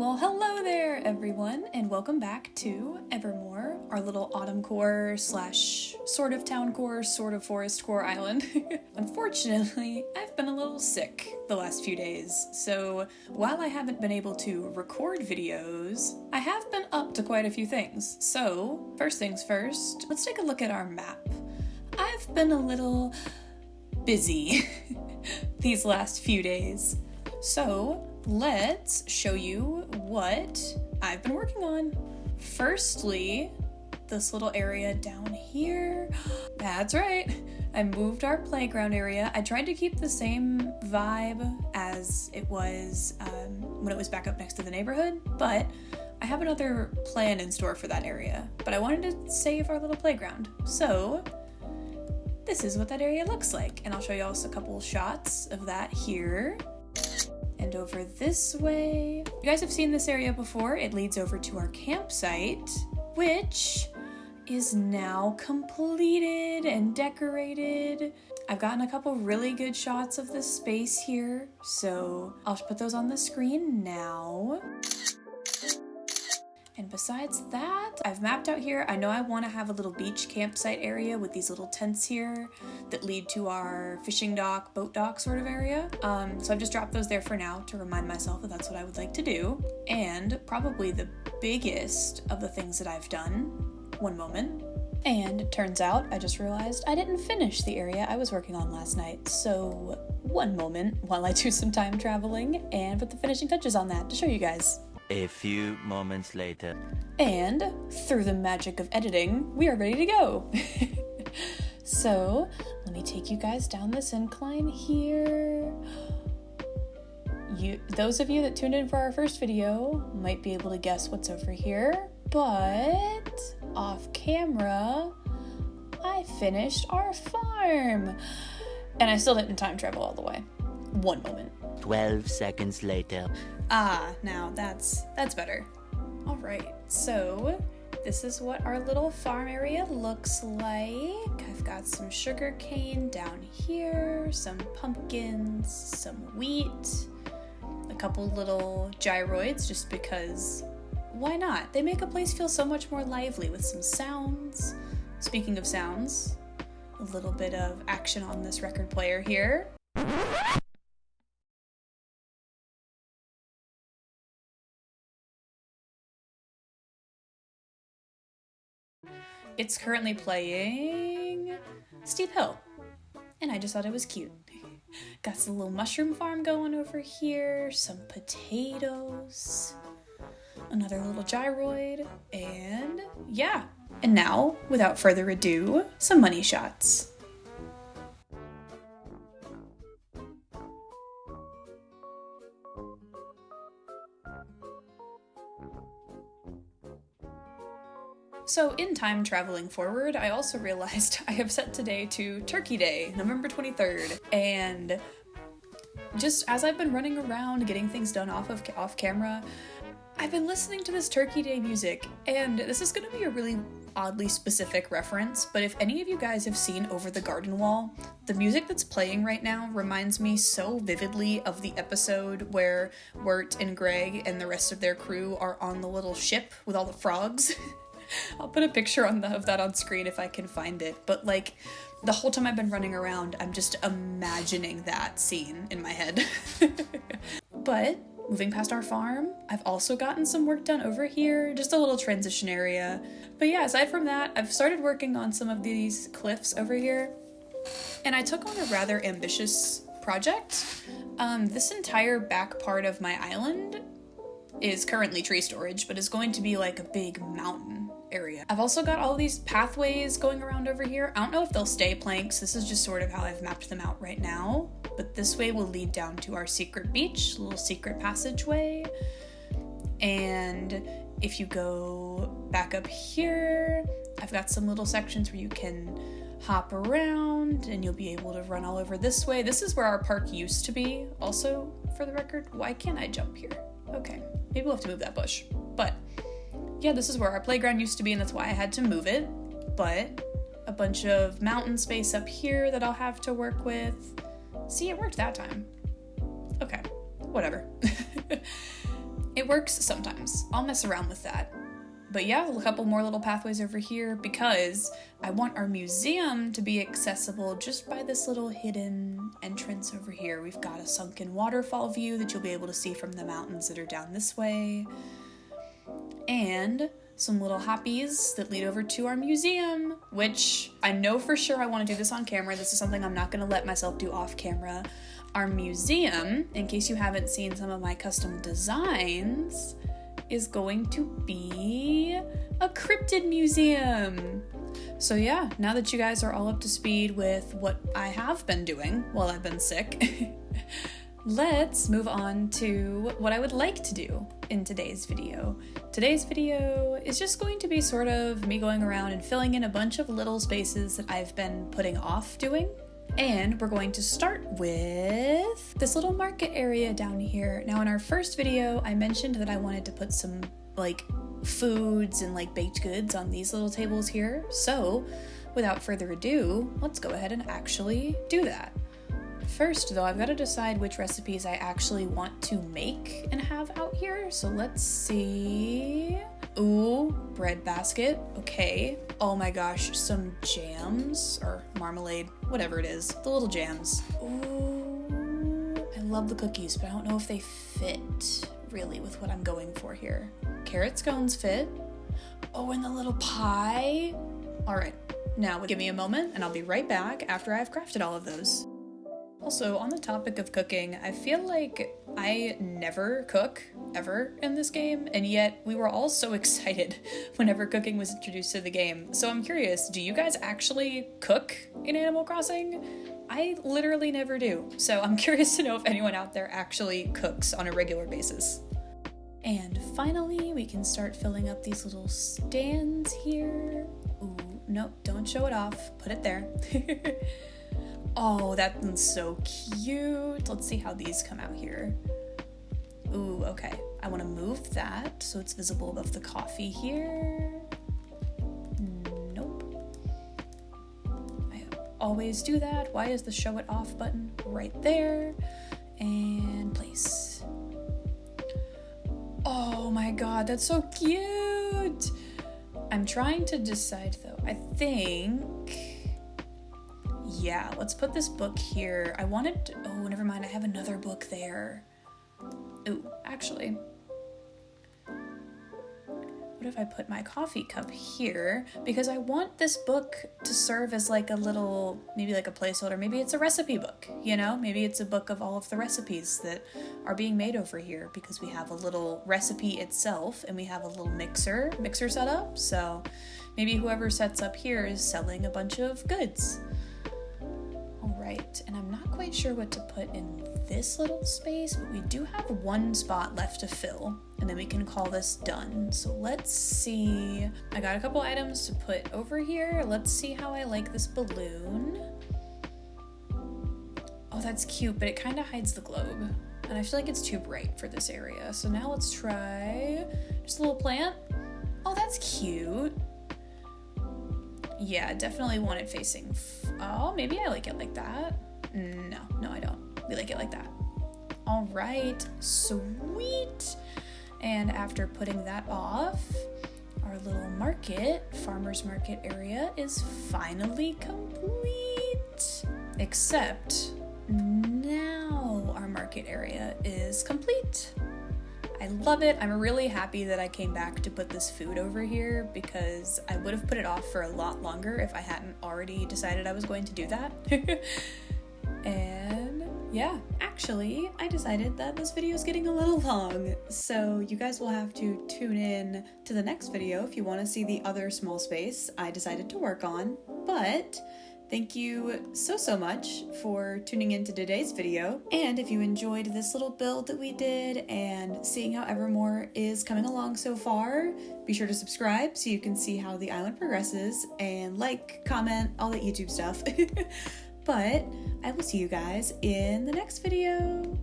Well, hello there, everyone, and welcome back to Evermore, our little autumn core slash sort of town core, sort of forest core island. Unfortunately, I've been a little sick the last few days, so while I haven't been able to record videos, I have been up to quite a few things. So, first things first, let's take a look at our map. I've been a little busy these last few days, so let's show you what I've been working on. Firstly, this little area down here. That's right, I moved our playground area. I tried to keep the same vibe as it was when it was back up next to the neighborhood, but I have another plan in store for that area. But I wanted to save our little playground, so this is what that area looks like. And I'll show you also a couple shots of that here. And over this way. You guys have seen this area before. It leads over to our campsite, which is now completed and decorated. I've gotten a couple really good shots of the space here, so I'll put those on the screen now. And besides that, I've mapped out here. I know I want to have a little beach campsite area with these little tents here that lead to our fishing dock, boat dock sort of area. So I've just dropped those there for now to remind myself that that's what I would like to do. And probably the biggest of the things that I've done, one moment. And it turns out I just realized I didn't finish the area I was working on last night. So one moment while I do some time traveling and put the finishing touches on that to show you guys. A few moments later. And through the magic of editing, we are ready to go. So let me take you guys down this incline here. Those of you that tuned in for our first video might be able to guess what's over here, but off camera, I finished our farm. And I still didn't time travel all the way. One moment. 12 seconds later. Now that's better. All right, so this is what our little farm area looks like. I've got some sugar cane down here, some pumpkins, some wheat, a couple little gyroids just because why not? They make a place feel so much more lively with some sounds. Speaking of sounds, a little bit of action on this record player here. It's currently playing Steep Hill, and I just thought it was cute. Got some little mushroom farm going over here, some potatoes, another little gyroid, and yeah. And now, without further ado, some money shots. So in time traveling forward, I also realized I have set today to Turkey Day, November 23rd, and just as I've been running around getting things done off camera, I've been listening to this Turkey Day music, and this is going to be a really oddly specific reference, but if any of you guys have seen Over the Garden Wall, the music that's playing right now reminds me so vividly of the episode where Wirt and Greg and the rest of their crew are on the little ship with all the frogs. I'll put a picture of that on screen if I can find it, but like the whole time I've been running around, I'm just imagining that scene in my head. But moving past our farm, I've also gotten some work done over here, just a little transition area. But yeah, aside from that, I've started working on some of these cliffs over here, and I took on a rather ambitious project. This entire back part of my island is currently tree storage, but is going to be like a big mountain area. I've also got all these pathways going around over here. I don't know if they'll stay planks. This is just sort of how I've mapped them out right now. But this way will lead down to our secret beach, little secret passageway. And if you go back up here, I've got some little sections where you can hop around and you'll be able to run all over this way. This is where our park used to be. Also, for the record, why can't I jump here? Okay, maybe we'll have to move that bush. But yeah, this is where our playground used to be, and that's why I had to move it. But a bunch of mountain space up here that I'll have to work with. See, it worked that time. Okay, whatever. It works sometimes. I'll mess around with that. But yeah, a couple more little pathways over here because I want our museum to be accessible just by this little hidden entrance over here. We've got a sunken waterfall view that you'll be able to see from the mountains that are down this way. And some little hoppies that lead over to our museum, which I know for sure I want to do this on camera. This is something I'm not going to let myself do off camera. Our museum, in case you haven't seen some of my custom designs, is going to be a cryptid museum. So yeah, now that you guys are all up to speed with what I have been doing while I've been sick, let's move on to what I would like to do in today's video. Today's video is just going to be sort of me going around and filling in a bunch of little spaces that I've been putting off doing. And we're going to start with this little market area down here. Now in our first video, I mentioned that I wanted to put some like foods and like baked goods on these little tables here. So without further ado, let's go ahead and actually do that. First though, I've got to decide which recipes I actually want to make and have out here. So let's see. Ooh, bread basket. Okay. Oh my gosh, some jams or marmalade, whatever it is. The little jams. Ooh, I love the cookies, but I don't know if they fit really with what I'm going for here. Carrot scones fit. Oh, and the little pie. All right, now give me a moment and I'll be right back after I've crafted all of those. Also, on the topic of cooking, I feel like I never cook, ever, in this game, and yet we were all so excited whenever cooking was introduced to the game. So I'm curious, do you guys actually cook in Animal Crossing? I literally never do, so I'm curious to know if anyone out there actually cooks on a regular basis. And finally, we can start filling up these little stands here. Ooh, nope, don't show it off, put it there. Oh, that one's so cute. Let's see how these come out here. Ooh, okay. I want to move that so it's visible above the coffee here. Nope. I always do that. Why is the show it off button right there? And place. Oh my god, that's so cute. I'm trying to decide though. I think... yeah, let's put this book here. I wanted to, oh, never mind, I have another book there. Ooh, actually, what if I put my coffee cup here? Because I want this book to serve as like a little, maybe like a placeholder. Maybe it's a recipe book, you know? Maybe it's a book of all of the recipes that are being made over here because we have a little recipe itself and we have a little mixer set up. So maybe whoever sets up here is selling a bunch of goods. Right, and I'm not quite sure what to put in this little space, but we do have one spot left to fill, and then we can call this done. So let's see. I got a couple items to put over here. Let's see how I like this balloon. Oh, that's cute, but it kind of hides the globe, and I feel like it's too bright for this area. So now let's try just a little plant. Oh, that's cute. Yeah, definitely want it facing... oh, maybe I like it like that. No, I don't. We like it like that. All right, sweet. And after putting that off, our little market, farmer's market area is finally complete. Except now our market area is complete. I love it. I'm really happy that I came back to put this food over here because I would have put it off for a lot longer if I hadn't already decided I was going to do that. And yeah, actually, I decided that this video is getting a little long, so you guys will have to tune in to the next video if you want to see the other small space I decided to work on. But thank you so much for tuning into today's video, and if you enjoyed this little build that we did and seeing how Evermore is coming along so far, be sure to subscribe so you can see how the island progresses, and like, comment, all that YouTube stuff. But I will see you guys in the next video.